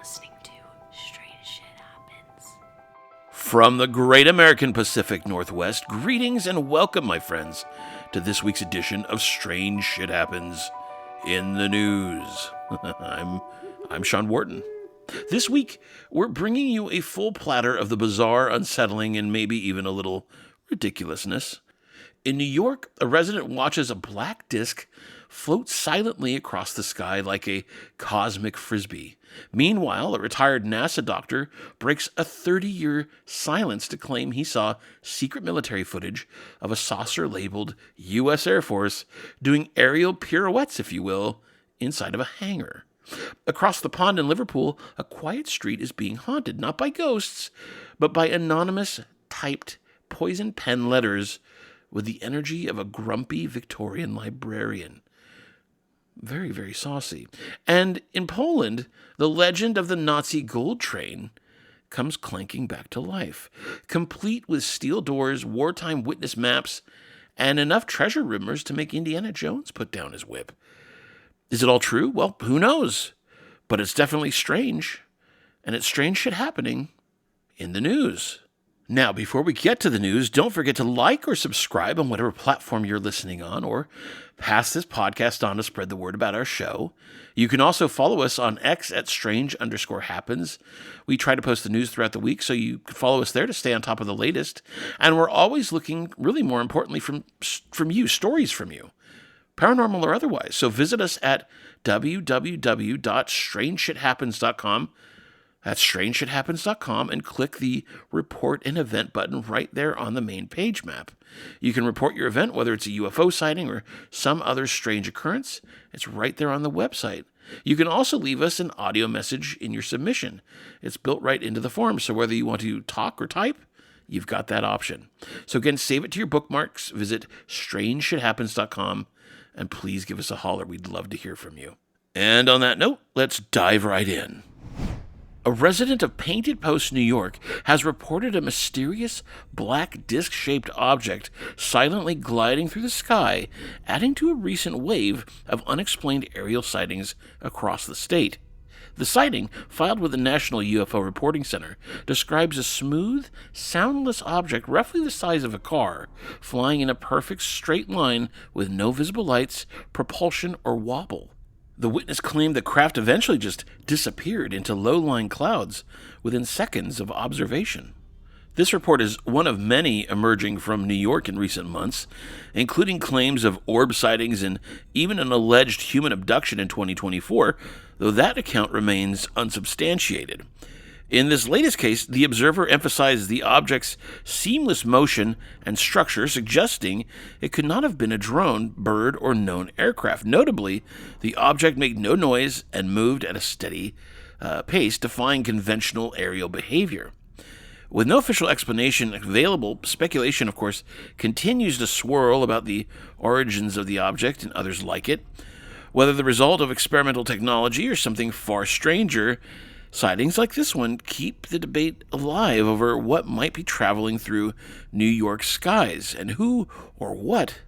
listening to Strange Shit Happens. From the great American Pacific Northwest, greetings and welcome, my friends, to this week's edition of Strange Shit Happens in the News. I'm Sean Wharton. This week, we're bringing you a full platter of the bizarre, unsettling, and maybe even a little ridiculousness. In New York, a resident watches a black disc float silently across the sky like a cosmic frisbee. Meanwhile, a retired NASA doctor breaks a 30-year silence to claim he saw secret military footage of a saucer labeled U.S. Air Force doing aerial pirouettes, if you will, inside of a hangar. Across the pond in Liverpool, a quiet street is being haunted, not by ghosts, but by anonymous, typed, poison pen letters with the energy of a grumpy Victorian librarian. Very, very saucy. And in Poland, the legend of the Nazi gold train comes clanking back to life, complete with steel doors, wartime witness maps, and enough treasure rumors to make Indiana Jones put down his whip. Is it all true? Well, who knows? But it's definitely strange, and it's strange shit happening in the news. Now, before we get to the news, don't forget to like or subscribe on whatever platform you're listening on, or pass this podcast on to spread the word about our show. You can also follow us on X at strange_happens. We try to post the news throughout the week, so you can follow us there to stay on top of the latest. And we're always looking, really more importantly, from you, stories from you, paranormal or otherwise. So visit us at www.strangeshithappens.com. That's strangeshithappens.com, and click the Report an Event button right there on the main page map. You can report your event, whether it's a UFO sighting or some other strange occurrence. It's right there on the website. You can also leave us an audio message in your submission. It's built right into the form, so whether you want to talk or type, you've got that option. So again, save it to your bookmarks, visit strangeshithappens.com, and please give us a holler. We'd love to hear from you. And on that note, let's dive right in. A resident of Painted Post, New York, has reported a mysterious black disc-shaped object silently gliding through the sky, adding to a recent wave of unexplained aerial sightings across the state. The sighting, filed with the National UFO Reporting Center, describes a smooth, soundless object roughly the size of a car, flying in a perfect straight line with no visible lights, propulsion, or wobble. The witness claimed the craft eventually just disappeared into low-lying clouds within seconds of observation. This report is one of many emerging from New York in recent months, including claims of orb sightings and even an alleged human abduction in 2024, though that account remains unsubstantiated. In this latest case, the observer emphasized the object's seamless motion and structure, suggesting it could not have been a drone, bird, or known aircraft. Notably, the object made no noise and moved at a steady pace, defying conventional aerial behavior. With no official explanation available, speculation, of course, continues to swirl about the origins of the object and others like it. Whether the result of experimental technology or something far stranger, sightings like this one keep the debate alive over what might be traveling through New York skies and who or what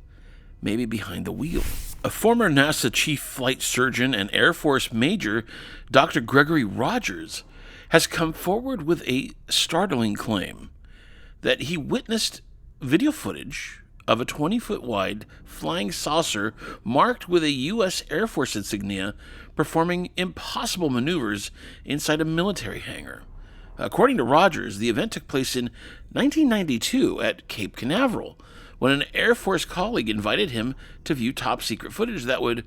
may be behind the wheel. A former NASA chief flight surgeon and Air Force major, Dr. Gregory Rogers, has come forward with a startling claim that he witnessed video footage of a 20-foot wide flying saucer marked with a U.S. Air Force insignia performing impossible maneuvers inside a military hangar. According to Rogers, the event took place in 1992 at Cape Canaveral, when an Air Force colleague invited him to view top-secret footage that would,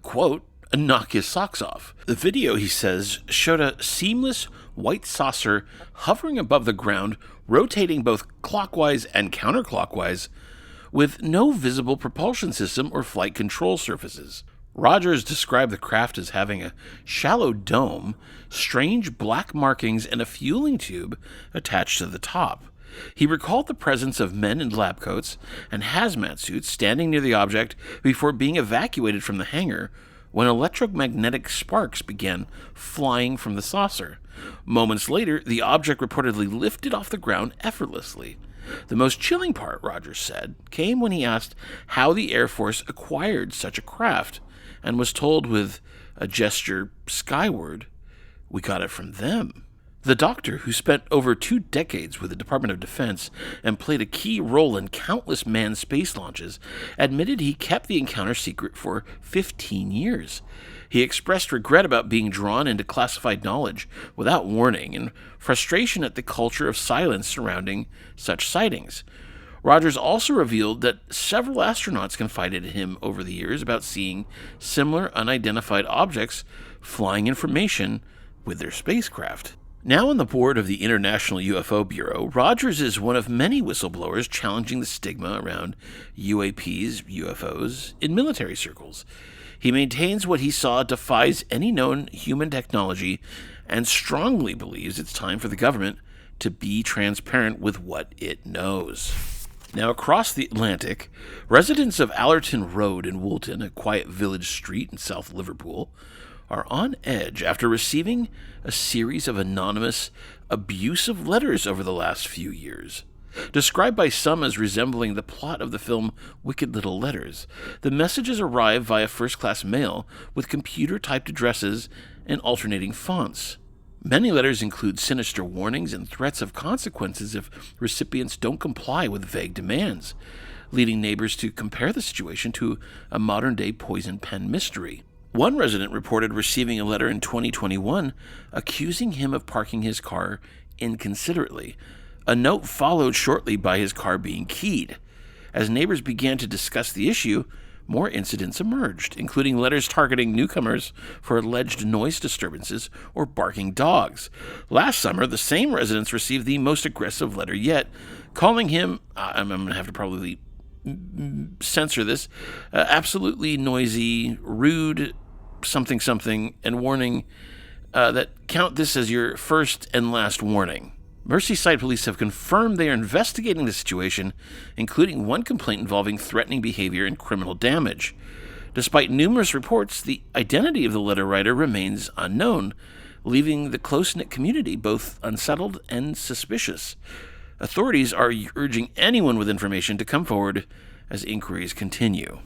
quote, knock his socks off. The video, he says, showed a seamless white saucer hovering above the ground, rotating both clockwise and counterclockwise, with no visible propulsion system or flight control surfaces. Rogers described the craft as having a shallow dome, strange black markings, and a fueling tube attached to the top. He recalled the presence of men in lab coats and hazmat suits standing near the object before being evacuated from the hangar when electromagnetic sparks began flying from the saucer. Moments later, the object reportedly lifted off the ground effortlessly. The most chilling part, Rogers said, came when he asked how the Air Force acquired such a craft, and was told with a gesture skyward, We got it from them. The doctor, who spent over 2 decades with the Department of Defense and played a key role in countless manned space launches, admitted he kept the encounter secret for 15 years. He expressed regret about being drawn into classified knowledge without warning and frustration at the culture of silence surrounding such sightings. Rogers also revealed that several astronauts confided in him over the years about seeing similar unidentified objects flying information with their spacecraft. Now on the board of the International UFO Bureau, Rogers is one of many whistleblowers challenging the stigma around UAPs, UFOs, in military circles. He maintains what he saw defies any known human technology and strongly believes it's time for the government to be transparent with what it knows. Now, across the Atlantic, residents of Allerton Road in Woolton, a quiet village street in South Liverpool, are on edge after receiving a series of anonymous, abusive letters over the last few years. Described by some as resembling the plot of the film Wicked Little Letters, the messages arrive via first-class mail with computer-typed addresses and alternating fonts. Many letters include sinister warnings and threats of consequences if recipients don't comply with vague demands, leading neighbors to compare the situation to a modern-day poison pen mystery. One resident reported receiving a letter in 2021 accusing him of parking his car inconsiderately. A note followed shortly by his car being keyed. As neighbors began to discuss the issue, more incidents emerged, including letters targeting newcomers for alleged noise disturbances or barking dogs. Last summer, the same residents received the most aggressive letter yet, calling him, I'm going to have to probably censor this, absolutely noisy, rude, something, and warning that count this as your first and last warning. Merseyside police have confirmed they are investigating the situation, including one complaint involving threatening behavior and criminal damage. Despite numerous reports, the identity of the letter writer remains unknown, leaving the close-knit community both unsettled and suspicious. Authorities are urging anyone with information to come forward as inquiries continue.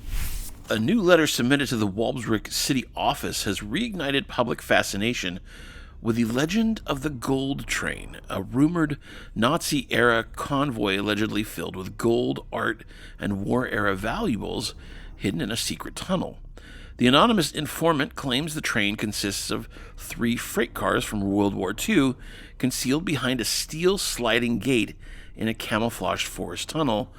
A new letter submitted to the Walbsbrook City office has reignited public fascination with the legend of the Gold Train, a rumored Nazi-era convoy allegedly filled with gold, art, and war-era valuables hidden in a secret tunnel. The anonymous informant claims the train consists of 3 freight cars from World War II concealed behind a steel sliding gate in a camouflaged forest tunnel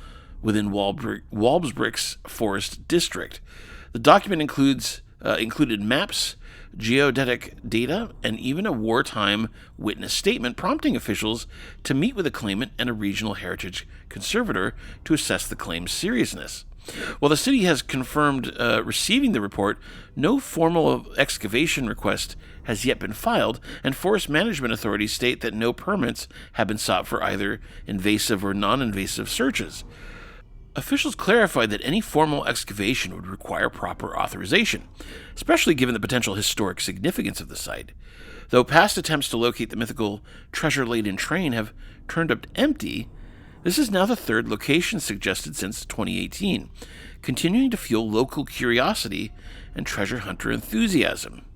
within Walbsbrook's Forest District. The document included maps, geodetic data, and even a wartime witness statement prompting officials to meet with a claimant and a regional heritage conservator to assess the claim's seriousness. While the city has confirmed receiving the report, no formal excavation request has yet been filed, and forest management authorities state that no permits have been sought for either invasive or non-invasive searches. Officials clarified that any formal excavation would require proper authorization, especially given the potential historic significance of the site. Though past attempts to locate the mythical treasure-laden train have turned up empty, this is now the 3rd location suggested since 2018, continuing to fuel local curiosity and treasure hunter enthusiasm.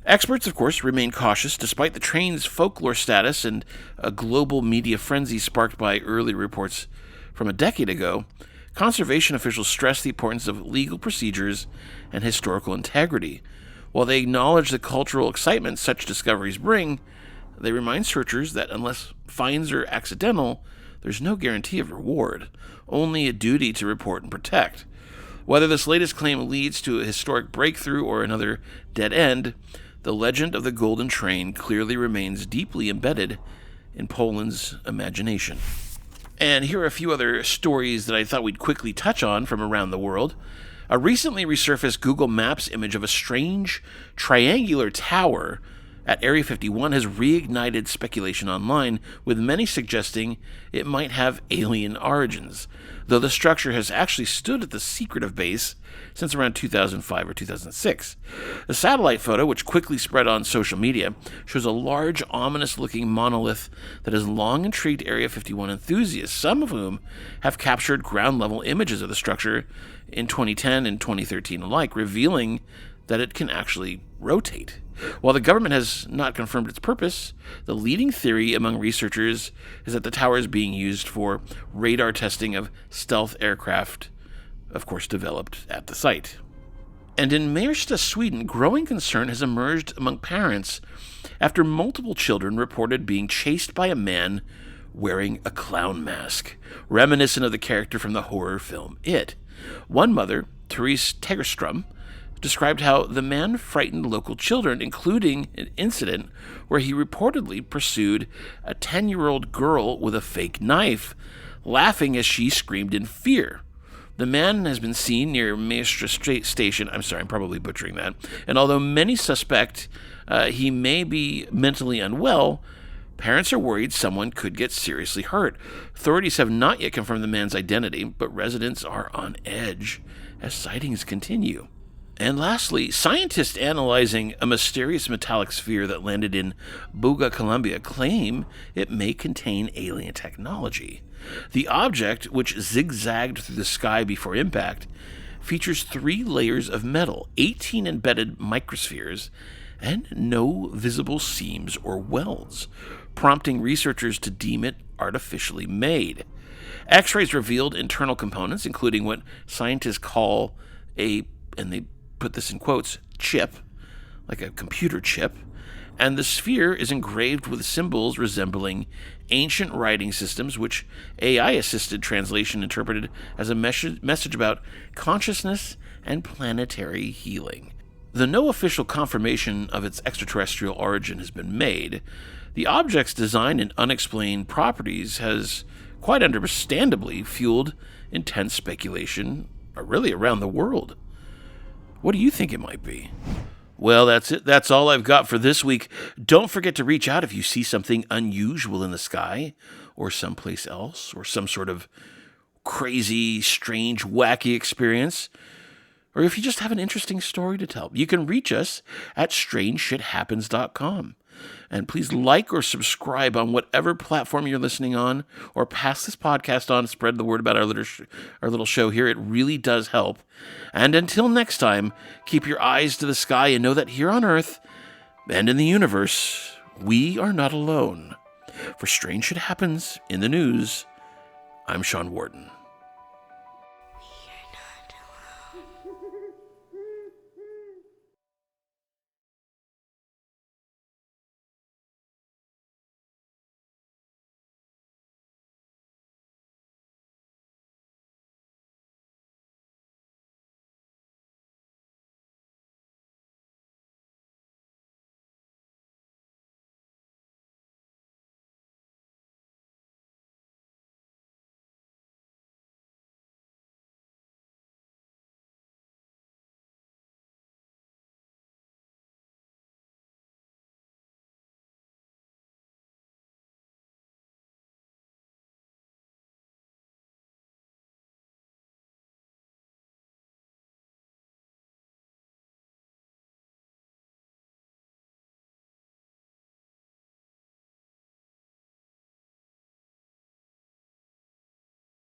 Experts, of course, remain cautious despite the train's folklore status and a global media frenzy sparked by early reports from a decade ago. Conservation officials stress the importance of legal procedures and historical integrity. While they acknowledge the cultural excitement such discoveries bring, they remind searchers that unless finds are accidental, there's no guarantee of reward, only a duty to report and protect. Whether this latest claim leads to a historic breakthrough or another dead end, the legend of the Golden Train clearly remains deeply embedded in Poland's imagination. And here are a few other stories that I thought we'd quickly touch on from around the world. A recently resurfaced Google Maps image of a strange triangular tower at Area 51 has reignited speculation online, with many suggesting it might have alien origins, though the structure has actually stood at the secretive base since around 2005 or 2006. The satellite photo, which quickly spread on social media, shows a large, ominous-looking monolith that has long intrigued Area 51 enthusiasts, some of whom have captured ground-level images of the structure in 2010 and 2013 alike, revealing that it can actually rotate. While the government has not confirmed its purpose, the leading theory among researchers is that the tower is being used for radar testing of stealth aircraft, of course developed at the site. And in Märsta, Sweden, growing concern has emerged among parents after multiple children reported being chased by a man wearing a clown mask, reminiscent of the character from the horror film It. One mother, Therese Tegerstrom, described how the man frightened local children, including an incident where he reportedly pursued a 10-year-old girl with a fake knife, laughing as she screamed in fear. The man has been seen near Märsta Station. I'm sorry, I'm probably butchering that. And although many suspect he may be mentally unwell, parents are worried someone could get seriously hurt. Authorities have not yet confirmed the man's identity, but residents are on edge as sightings continue. And lastly, scientists analyzing a mysterious metallic sphere that landed in Buga, Colombia, claim it may contain alien technology. The object, which zigzagged through the sky before impact, features 3 layers of metal, 18 embedded microspheres, and no visible seams or welds, prompting researchers to deem it artificially made. X-rays revealed internal components, including what scientists call and they put this in quotes, chip, like a computer chip, and the sphere is engraved with symbols resembling ancient writing systems, which AI-assisted translation interpreted as a message about consciousness and planetary healing. Though no official confirmation of its extraterrestrial origin has been made, the object's design and unexplained properties has, quite understandably, fueled intense speculation really around the world. What do you think it might be? Well, that's it. That's all I've got for this week. Don't forget to reach out if you see something unusual in the sky or someplace else or some sort of crazy, strange, wacky experience. Or if you just have an interesting story to tell. You can reach us at strangeshithappens.com. And please like or subscribe on whatever platform you're listening on, or pass this podcast on, spread the word about our little show here. It really does help. And until next time, keep your eyes to the sky and know that here on Earth and in the universe, we are not alone. For Strange Shit Happens in the News, I'm Sean Warden.